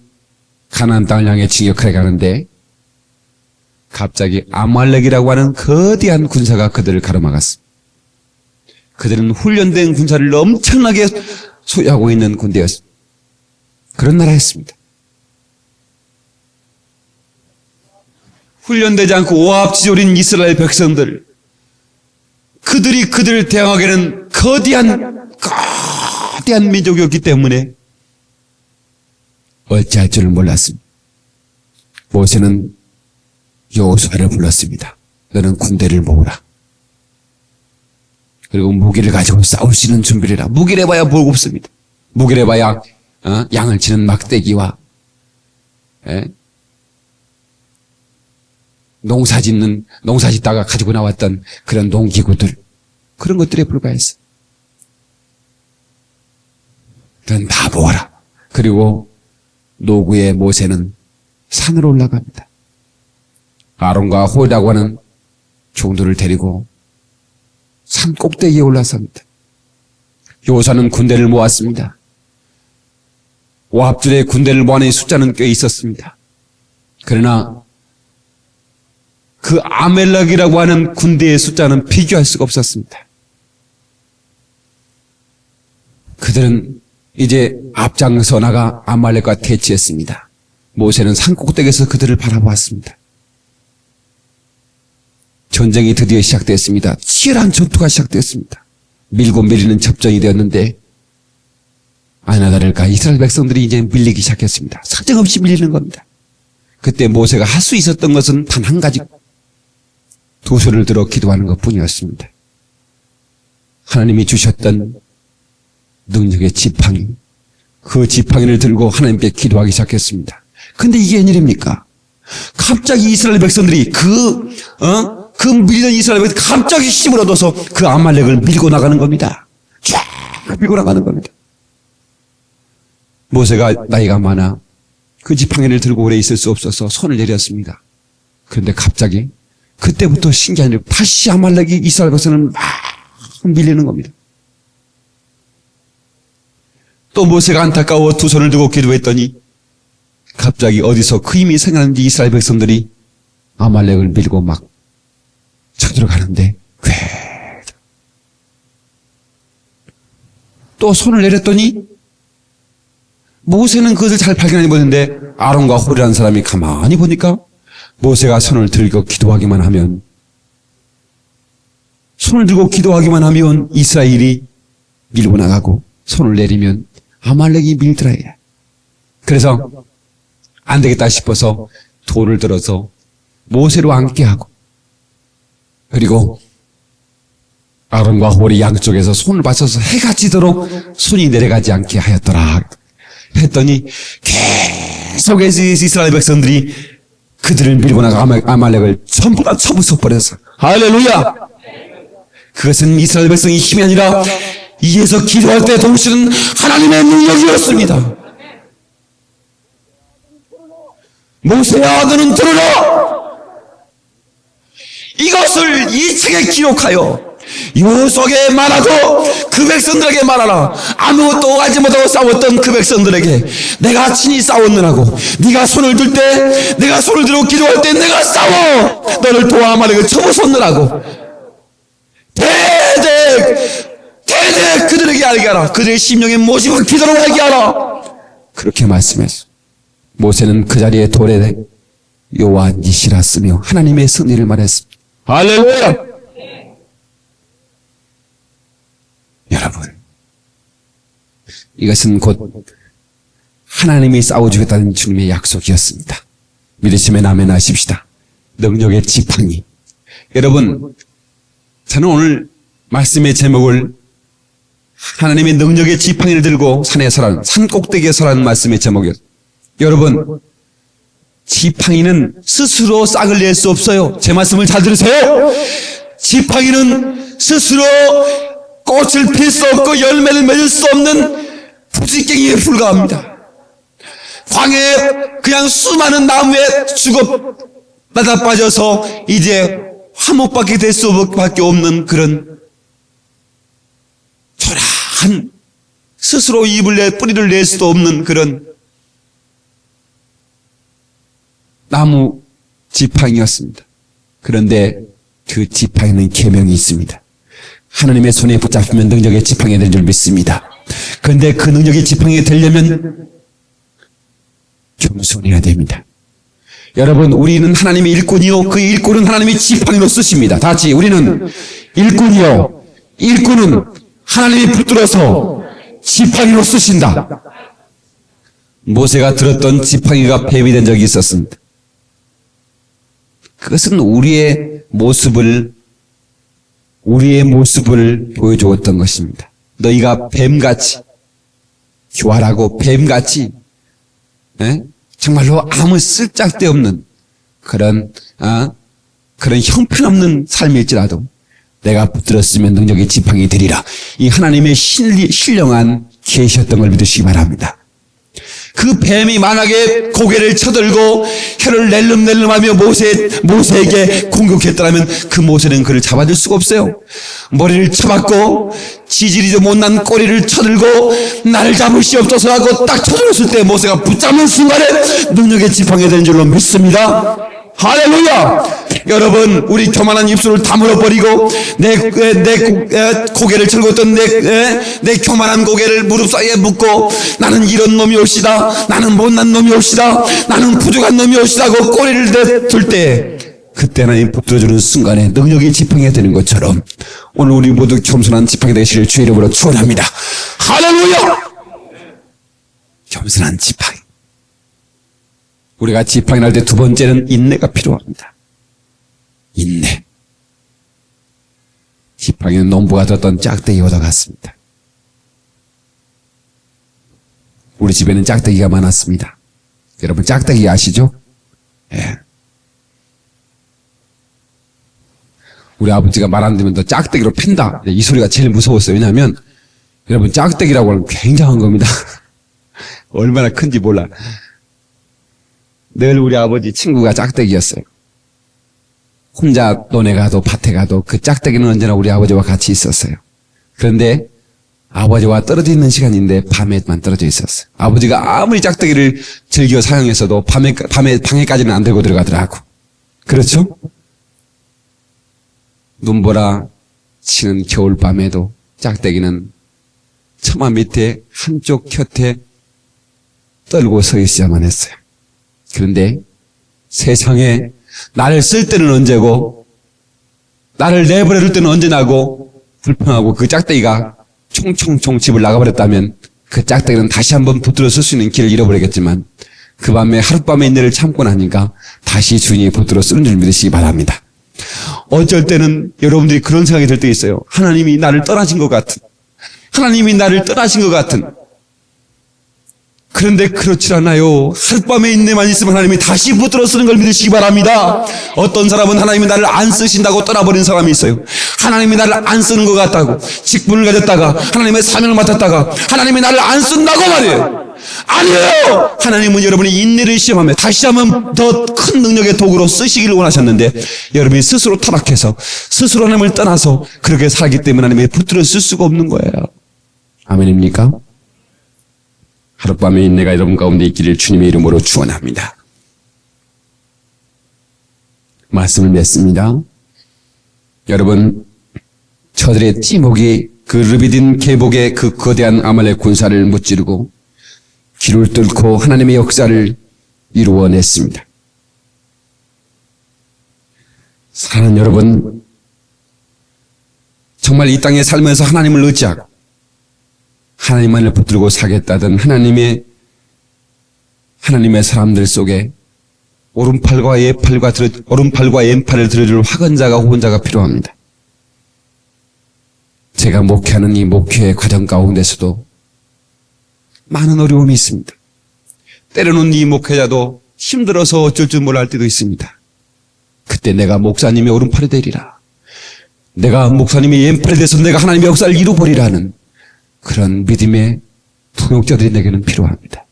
가나안 땅을 향해 진격해 가는데 갑자기 아말렉이라고 하는 거대한 군사가 그들을 가로막았습니다. 그들은 훈련된 군사를 엄청나게 소유하고 있는 군대였습니다. 그런 나라였습니다. 훈련되지 않고 오합지졸인 이스라엘 백성들, 그들이 그들을 대항하기에는 거대한 민족이었기 때문에 어찌할 줄을 몰랐습니다. 모세는 여호수아를 불렀습니다. 너는 군대를 모으라. 그리고 무기를 가지고 싸울 수 있는 준비를 해라. 무기를 해봐야 뭘 없습니다. 무기를 해봐야 양을 치는 막대기와 농사 짓다가 가지고 나왔던 그런 농기구들, 그런 것들에 불과했어. 너는 다 모아라. 그리고 노구의 모세는 산으로 올라갑니다. 아론과 홀이라고 하는 종들을 데리고 산 꼭대기에 올라섭니다. 여호수아는 군대를 모았습니다. 오합줄의 군대를 모아낸 숫자는 꽤 있었습니다. 그러나 그 그 아말렉이라고 하는 군대의 숫자는 비교할 수가 없었습니다. 그들은 이제 앞장서 나가 아말렉과 대치했습니다. 모세는 산꼭대기에서 그들을 바라보았습니다. 전쟁이 드디어 시작됐습니다. 치열한 전투가 시작됐습니다. 밀고 밀리는 접전이 되었는데 아니나 다를까 이스라엘 백성들이 이제 밀리기 시작했습니다. 사정없이 밀리는 겁니다. 그때 모세가 할 수 있었던 것은 단 한 가지, 두 손을 들어 기도하는 것뿐이었습니다. 하나님이 주셨던 능력의 지팡이, 그 지팡이를 들고 하나님께 기도하기 시작했습니다. 근데 이게 웬일입니까? 갑자기 이스라엘 백성들이 그 밀리는 이스라엘 백성들이 갑자기 힘을 얻어서 그 아말렉을 밀고 나가는 겁니다. 쫙 밀고 나가는 겁니다. 모세가 나이가 많아 그 지팡이를 들고 오래 있을 수 없어서 손을 내렸습니다. 그런데 갑자기 그때부터 신기한 일, 다시 아말렉이 이스라엘 백성을 막 밀리는 겁니다. 또 모세가 안타까워 두 손을 들고 기도했더니 갑자기 어디서 그 힘이 생각나는지 이스라엘 백성들이 아말렉을 밀고 막 쳐들어가는데 또 손을 내렸더니 모세는 그것을 잘 발견하지 못했는데 아론과 홀이라는 사람이 가만히 보니까 모세가 손을 들고 기도하기만 하면 이스라엘이 밀고 나가고 손을 내리면 아말렉이 밀더라. 그래서 안 되겠다 싶어서 돌을 들어서 모세로 앉게 하고 그리고 아론과 홀이 양쪽에서 손을 받쳐서 해가 지도록 손이 내려가지 않게 하였더라 했더니 계속해서 이스라엘 백성들이 그들을 밀고 나가 아말렉을 전부 다 쳐부숴버렸어. 할렐루야! 그것은 이스라엘 백성의 힘이 아니라 이에서 기도할 때 동시는 하나님의 능력이었습니다. 모세야 너는 들으라! 이것을 이 책에 기록하여 요속에 말하고 그 백성들에게 말하라. 아무것도 하지 못하고 싸웠던 그 백성들에게 내가 친히 싸웠느라고 네가 손을 들 때 내가 손을 들고 기도할 때 내가 싸워 너를 도와 아말렉을 쳐부쉈느라고 대대 그들에게 알게 하라. 그들의 심령의 모집을 기도로 알게 하라. 그렇게 말씀했어. 모세는 그 자리에 돌에 여호와 니시라 쓰며 하나님의 승리를 말했습니다. 할렐루야! 여러분, 이것은 곧 하나님이 싸워주겠다는 주님의 약속이었습니다. 믿으시면 아멘 하십시다. 능력의 지팡이. 여러분, 저는 오늘 말씀의 제목을 하나님의 능력의 지팡이를 들고 산에 서라는, 산 꼭대기에 서라는 말씀의 제목이었습니다. 여러분, 지팡이는 스스로 싹을 낼 수 없어요. 제 말씀을 잘 들으세요. 지팡이는 스스로 꽃을 필 수 없고 열매를 맺을 수 없는 부지깽이에 불과합니다. 광야에 그냥 수많은 나무에 죽어 나다 빠져서 이제 화목밖에 될 수밖에 없는 그런 초라한 스스로 뿌리를 낼 수도 없는 그런 나무 지팡이였습니다. 그런데 그 지팡이는 계명이 있습니다. 하나님의 손에 붙잡히면 능력의 지팡이가 되는 줄 믿습니다. 그런데 그 능력의 지팡이가 되려면 겸손해야 됩니다. 여러분, 우리는 하나님의 일꾼이요, 그 일꾼은 하나님의 지팡이로 쓰십니다. 다 같이 우리는 일꾼이요, 일꾼은 하나님이 붙들어서 지팡이로 쓰신다. 모세가 들었던 지팡이가 뱀이 된 적이 있었습니다. 그것은 우리의 모습을 보여주었던 것입니다. 너희가 뱀같이 교활하고 뱀같이 정말로 아무 쓸데없는 그런 형편없는 삶일지라도 내가 붙들었으면 능력의 지팡이 되리라. 이 하나님의 신령한 계시였던 걸 믿으시기 바랍니다. 그 뱀이 만약에 고개를 쳐들고 혀를 낼름낼름하며 모세에게 공격했더라면 그 모세는 그를 잡아줄 수가 없어요. 머리를 쳐박고 지질이도 못난 꼬리를 쳐들고 나를 잡으시옵소서 하고 딱 쳐들었을 때 모세가 붙잡는 순간에 능력의 지팡이가 되는 줄로 믿습니다. 할렐루야! 여러분, 우리 교만한 입술을 다물어버리고 내 고개를 들고던 내 교만한 고개를 무릎 사이에 묻고 나는 이런 놈이 옵시다, 나는 못난 놈이 옵시다, 나는 부족한 놈이 옵시다고 꼬리를 들 때, 그때 하나님 붙들어주는 순간에 능력이 지팡이가 되는 것처럼 오늘 우리 모두 겸손한 지팡이 되시기를 주의 이름으로 축원합니다. 할렐루야! 겸손한 지팡이. 우리가 지팡이 날 때 두 번째는 인내가 필요합니다. 인내. 지팡이는 농부가 뒀던 짝대기와 같습니다. 우리 집에는 짝대기가 많았습니다. 여러분 짝대기 아시죠? 예. 우리 아버지가 말 안 듣면 너 짝대기로 핀다. 이 소리가 제일 무서웠어요. 왜냐하면 여러분 짝대기라고 하면 굉장한 겁니다. 얼마나 큰지 몰라. 늘 우리 아버지 친구가 짝대기였어요. 혼자 논에 가도 밭에 가도 그 짝대기는 언제나 우리 아버지와 같이 있었어요. 그런데 아버지와 떨어져 있는 시간인데 밤에만 떨어져 있었어요. 아버지가 아무리 짝대기를 즐겨 사용했어도 밤에 방에까지는 안 들고 들어가더라고. 그렇죠? 눈보라 치는 겨울밤에도 짝대기는 처마 밑에 한쪽 곁에 떨고 서 있어야만 했어요. 그런데 세상에 나를 쓸 때는 언제고 나를 내버려 둘 때는 언제나고 불평하고 그 짝대기가 총총총 집을 나가버렸다면 그 짝대기는 다시 한번 붙들어 쓸 수 있는 길을 잃어버리겠지만 그 밤에 하룻밤의 인내를 참고 나니까 다시 주인이 붙들어 쓰는 줄 믿으시기 바랍니다. 어쩔 때는 여러분들이 그런 생각이 들 때 있어요. 하나님이 나를 떠나신 것 같은, 하나님이 나를 떠나신 것 같은. 그런데 그렇지 않아요. 하룻밤의 인내만 있으면 하나님이 다시 붙들어 쓰는 걸 믿으시기 바랍니다. 어떤 사람은 하나님이 나를 안 쓰신다고 떠나버린 사람이 있어요. 하나님이 나를 안 쓰는 것 같다고 직분을 가졌다가 하나님의 사명을 맡았다가 하나님이 나를 안 쓴다고 말해요. 아니에요. 하나님은 여러분의 인내를 시험하며 다시 한번 더 큰 능력의 도구로 쓰시기를 원하셨는데 여러분이 스스로 타락해서 스스로 하나님을 떠나서 그렇게 살기 때문에 하나님이 붙들어 쓸 수가 없는 거예요. 아멘입니까? 하룻밤의 인내가 여러분 가운데 있기를 주님의 이름으로 축원합니다. 말씀을 맺습니다. 여러분, 저들의 찌목이 그 르비딘 계복의 그 거대한 아말렉 군사를 무찌르고 길을 뚫고 하나님의 역사를 이루어냈습니다. 사랑하는 여러분, 정말 이 땅에 살면서 하나님을 의지하고 하나님만을 붙들고 살겠다던 하나님의 사람들 속에 오른팔과 왼팔을 들어줄 화근자가 호근자가 필요합니다. 제가 목회하는 이 목회의 과정 가운데서도 많은 어려움이 있습니다. 때로는 이 목회자도 힘들어서 어쩔 줄 몰라 할 때도 있습니다. 그때 내가 목사님의 오른팔이 되리라. 내가 목사님의 왼팔이 돼서 내가 하나님의 역사를 이루버리라는 그런 믿음의 통역자들이 내게는 필요합니다.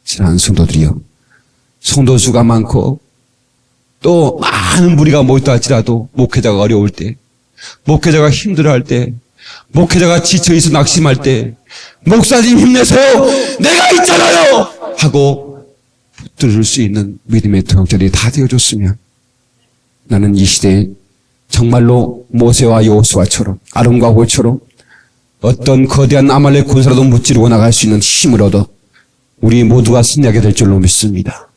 지난 성도들이요. 성도수가 많고 또 많은 무리가 모였다 할지라도 목회자가 어려울 때, 목회자가 힘들어할 때, 목회자가 지쳐있어 낙심할 때 목사님 힘내세요. 내가 있잖아요. 하고 붙들을 수 있는 믿음의 통역자들이 다 되어줬으면 나는 이 시대에 정말로 모세와 여호수아처럼 아론과 홀처럼 어떤 거대한 아말렉 군사라도 무찌르고 나갈 수 있는 힘을 얻어 우리 모두가 승리하게 될 줄로 믿습니다.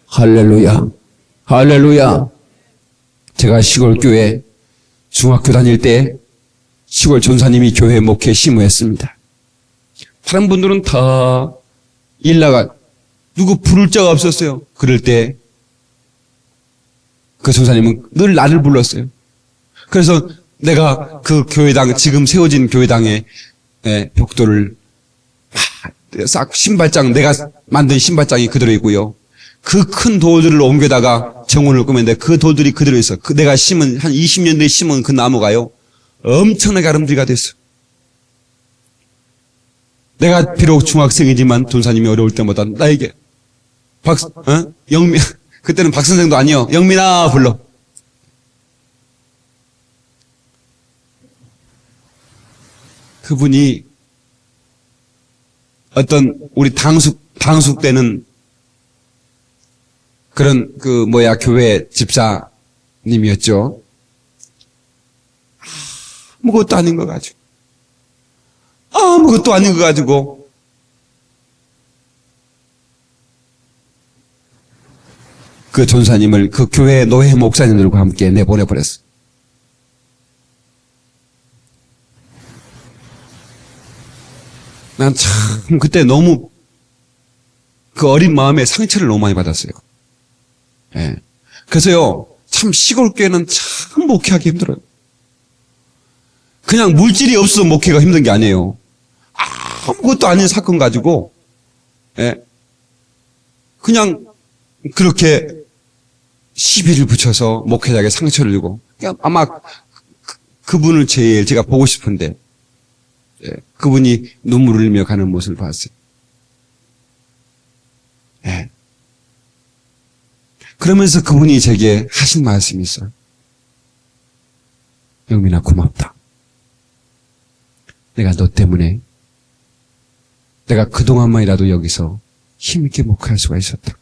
할렐루야. 할렐루야. 제가 시골교회 중학교 다닐 때 시골 전사님이 교회 목회 심우했습니다. 다른 분들은 다 일나가 누구 부를 자가 없었어요. 그럴 때 그 전사님은 늘 나를 불렀어요. 그래서 내가 그 교회당, 지금 세워진 교회당의 벽돌을 싹 신발장, 내가 만든 신발장이 그대로 있고요. 그 큰 돌들을 옮겨다가 정원을 꾸몄는데 그 돌들이 그대로 있어. 내가 심은, 한 20년 뒤에 심은 그 나무가요. 엄청나게 아름드리가 됐어. 내가 비록 중학생이지만 전사님이 어려울 때마다 나에게 영민, 그때는 박 선생도 아니요. 영민아 불러. 그분이 어떤 우리 당숙 때는 그런 교회 집사 님이었죠. 아무것도 아닌 거 가지고, 아무것도 아닌 거 가지고 그 전사님을 그 교회 노회 목사님들과 함께 내보내버렸어요. 난 참 그때 너무 그 어린 마음에 상처를 너무 많이 받았어요. 예. 그래서요, 참 시골 교회는 참 목회하기 힘들어요. 그냥 물질이 없어서 목회가 힘든 게 아니에요. 아무것도 아닌 사건 가지고, 예. 그냥 그렇게 시비를 붙여서 목회자에게 상처를 주고, 아마 그분을 제일 제가 보고 싶은데, 예. 그분이 눈물을 흘리며 가는 모습을 봤어요. 예. 그러면서 그분이 제게 하신 말씀이 있어요. 영민아, 고맙다. 내가 너 때문에 내가 그동안만이라도 여기서 힘있게 목회할 수가 있었다.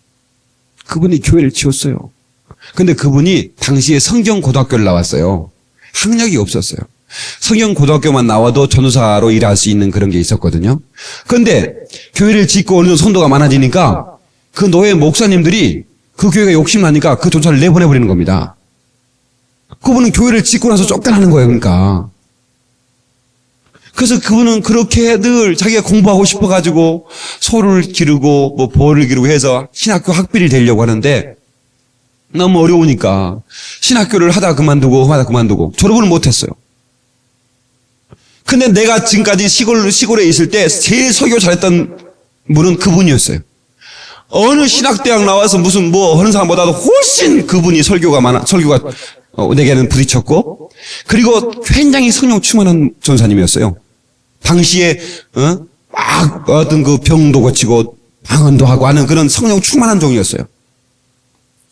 그분이 교회를 지었어요. 근데 그분이 당시에 성경고등학교를 나왔어요. 학력이 없었어요. 성경고등학교만 나와도 전도사로 일할 수 있는 그런 게 있었거든요. 그런데 교회를 짓고 어느 정도 성도가 많아지니까 그 노예 목사님들이 그 교회가 욕심나니까 그 전도사를 내보내버리는 겁니다. 그분은 교회를 짓고 나서 쫓겨나는 거예요. 그러니까. 그래서 그분은 그렇게 늘 자기가 공부하고 싶어가지고 소를 기르고 뭐 벌을 기르고 해서 신학교 학비를 대려고 하는데 너무 어려우니까 신학교를 하다 그만두고 졸업을 못했어요. 근데 내가 지금까지 시골에 있을 때 제일 설교 잘했던 분은 그분이었어요. 어느 신학대학 나와서 무슨 뭐 하는 사람보다도 훨씬 그분이 설교가 내게는 부딪혔고, 그리고 굉장히 성령 충만한 전사님이었어요. 당시에 막 어떤 그 병도 고치고 방언도 하고 하는 그런 성령 충만한 종이었어요.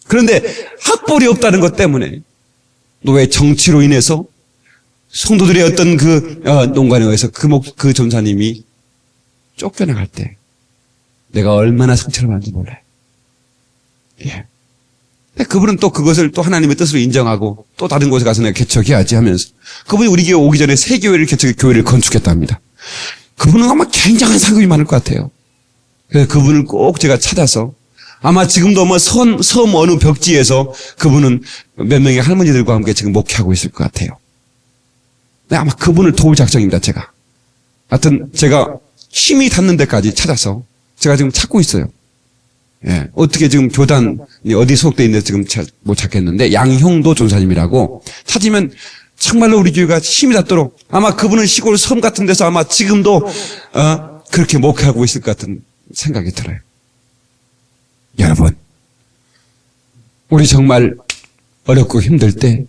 그런데 학벌이 없다는 것 때문에 노예 정치로 인해서 성도들의 어떤 그 농간에 의해서 그 전사님이 쫓겨나갈 때 내가 얼마나 상처를 받는지 몰라요. 예. 근데 그분은 또 그것을 또 하나님의 뜻으로 인정하고 또 다른 곳에 가서 내가 개척해야지 하면서 그분이 우리 교회 오기 전에 새 교회를 교회를 건축했답니다. 그분은 아마 굉장한 상급이 많을 것 같아요. 그래서 그분을 꼭 제가 찾아서 아마 지금도 뭐 섬 어느 벽지에서 그분은 몇 명의 할머니들과 함께 지금 목회하고 있을 것 같아요. 네, 아마 그분을 도울 작정입니다, 제가. 하여튼 제가 힘이 닿는 데까지 찾아서 제가 지금 찾고 있어요. 예, 어떻게 지금 교단이 어디 소속되어 있는지 지금 못 찾겠는데, 양형도 전사님이라고 찾으면 정말로 우리 교회가 힘이 닿도록 아마 그분은 시골 섬 같은 데서 아마 지금도, 그렇게 목회하고 있을 것 같은 생각이 들어요. 여러분, 우리 정말 어렵고 힘들 때,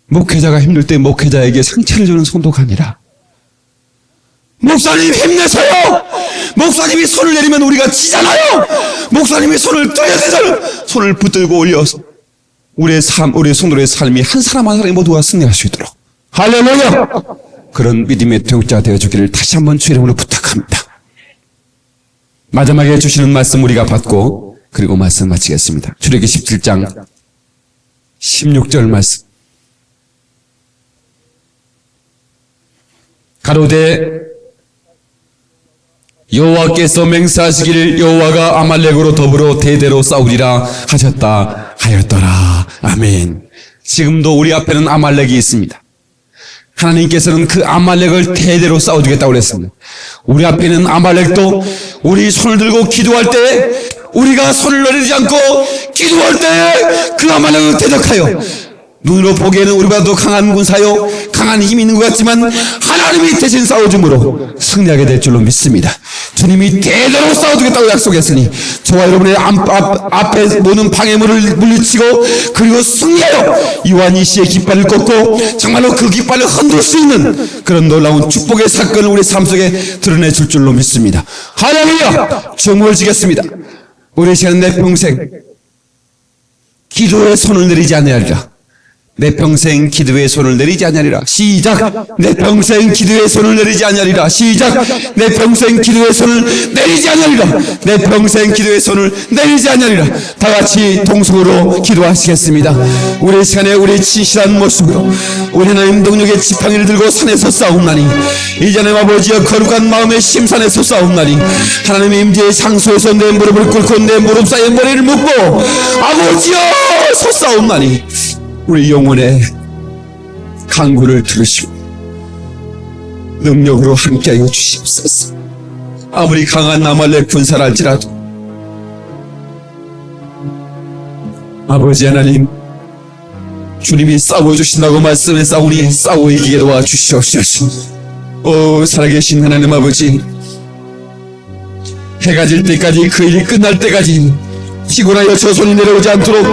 목회자가 힘들 때 목회자에게 상처를 주는 성도가 아니라, 목사님 힘내세요! 목사님이 손을 내리면 우리가 지잖아요! 목사님이 손을 들어야 되잖아요! 손을 붙들고 올려서 우리 성도의 삶이 한 사람 한 사람이 모두가 승리할 수 있도록 할렐루야! 그런 믿음의 동역자가 되어주기를 다시 한번 주의 이름으로 부탁합니다. 마지막에 주시는 말씀 우리가 받고 그리고 말씀 마치겠습니다. 출애굽기 17장 16절 말씀. 가로되 여호와께서 맹세하시기를 여호와가 아말렉으로 더불어 대대로 싸우리라 하셨다 하였더라. 아멘. 지금도 우리 앞에는 아말렉이 있습니다. 하나님께서는 그 아말렉을 대대로 싸워주겠다고 그랬습니다. 우리 앞에 있는 아말렉도 우리 손을 들고 기도할 때, 우리가 손을 내리지 않고 기도할 때 그 아말렉을 대적하여, 눈으로 보기에는 우리보다 더 강한 군사요 강한 힘이 있는 것 같지만 하나님이 대신 싸워줌으로 승리하게 될 줄로 믿습니다. 주님이 대대로 싸워주겠다고 약속했으니 저와 여러분의 앞에 모든 방해물을 물리치고 그리고 승리하여 이완희 씨의 깃발을 꽂고 정말로 그 깃발을 흔들 수 있는 그런 놀라운 축복의 사건을 우리 삶 속에 드러내 줄 줄로 믿습니다. 할렐루야! 주목을 지겠습니다. 우리 시간 내 평생 기도에 손을 내리지 않으리라. 내 평생 기도의 손을 내리지 아니하리라. 시작. 내 평생 기도의 손을 내리지 아니하리라. 시작. 내 평생 기도의 손을 내리지 아니하리라. 내 평생 기도의 손을 내리지 아니하리라. 다 같이 동성으로 기도하시겠습니다. 우리 시간에 우리 진실한 모습으로 우리 하나님 능력의 지팡이를 들고 산에서 싸움나니 이제 하나님 아버지여 거룩한 마음의 심산에서 싸움나니 하나님의 임재의 장소에서 내 무릎을 꿇고 내 무릎 사이에 머리를 묶고 아버지여 섰사옵나니 우리 영혼의 강구를 들으시고 능력으로 함께하여 주시옵소서. 아무리 강한 아말렉 군사랄지라도 아버지 하나님 주님이 싸워주신다고 말씀에 싸우니 싸워 이기게 도와주시옵소서. 오 살아계신 하나님 아버지, 해가 질 때까지 그 일이 끝날 때까지 피곤하여 저 손이 내려오지 않도록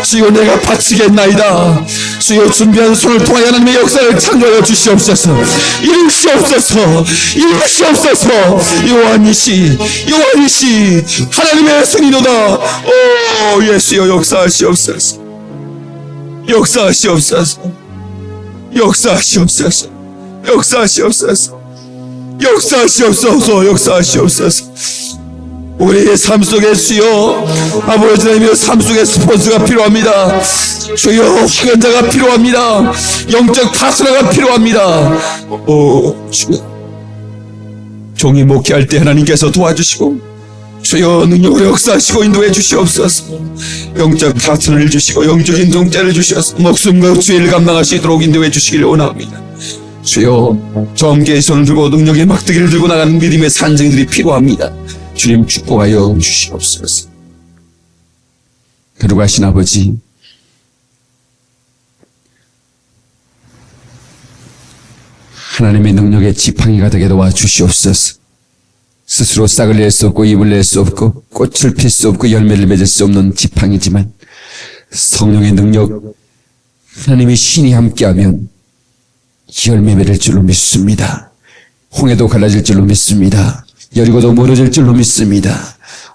주여 내가 바치겠나이다. 주여 준비한 손을 통하여 하나님의 역사를 창조하여 주시옵소서. 이루시옵소서. 이루시옵소서. 요한이시 하나님의 승리로다. 오 예수여 역사하시옵소서. 역사하시옵소서. 역사하시옵소서. 역사하시옵소서. 역사하시옵소서. 역사하시옵소서. 우리의 삶 속에 주여 아버지 하나님의 삶 속에 스폰서가 필요합니다. 주여 확연자가 필요합니다. 영적 파트너가 필요합니다. 오 주여 종이 목회할 때 하나님께서 도와주시고 주여 능력으로 역사하시고 인도해 주시옵소서. 영적 파트너를 주시고 영적인 동자를 주셔서 목숨과 주의를 감당할 수 있도록 인도해 주시기를 원합니다. 주여 점괘의 손을 들고 능력의 막대기를 들고 나가는 믿음의 산증들이 필요합니다. 주님 축복하여 주시옵소서. 거룩하신 아버지, 하나님의 능력의 지팡이가 되게 도와 주시옵소서. 스스로 싹을 낼 수 없고 잎을 낼 수 없고 꽃을 필 수 없고 열매를 맺을 수 없는 지팡이지만 성령의 능력, 하나님의 신이 함께하면 열매 맺을 줄로 믿습니다. 홍해도 갈라질 줄로 믿습니다. 여리고도 무너질 줄로 믿습니다.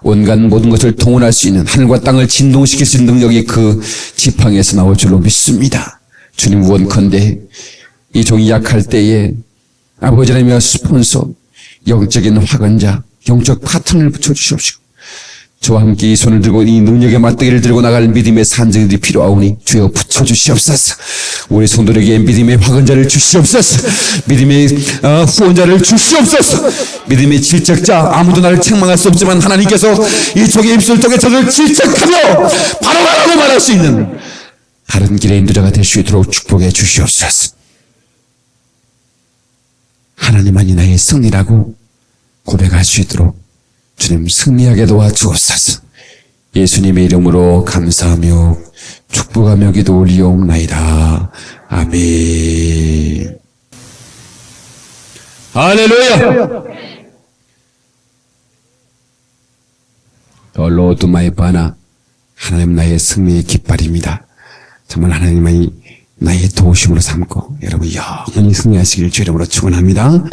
온갖 모든 것을 동원할 수 있는 하늘과 땅을 진동시킬 수 있는 능력이 그 지팡이에서 나올 줄로 믿습니다. 주님 원컨대 이 종이 약할 때에 아버지 하나님의 스폰서, 영적인 확언자, 영적 파트너를 붙여주시옵시고 저와 함께 이 손을 들고 이 능력의 맞대기를 들고 나갈 믿음의 산증들이 필요하오니 주여 붙여주시옵소서. 우리 성도에게 믿음의 확언자를 주시옵소서. 믿음의 후원자를 주시옵소서. 믿음의 질책자, 아무도 나를 책망할 수 없지만 하나님께서 이 종의 입술을 통해 저를 질책하며 바로 가라고 말할 수 있는 바른 길의 인도자가 될 수 있도록 축복해 주시옵소서. 하나님만이 나의 승리라고 고백할 수 있도록 주님 승리하게 도와주옵소서. 예수님의 이름으로 감사하며 축복하며 기도 올리옵나이다. 아멘. 할렐루야. 얼로드 마이 바나, 하나님 나의 승리의 깃발입니다. 정말 하나님만이 나의 도우심으로 삼고 여러분 영원히 승리하시길 주 이름으로 축원합니다.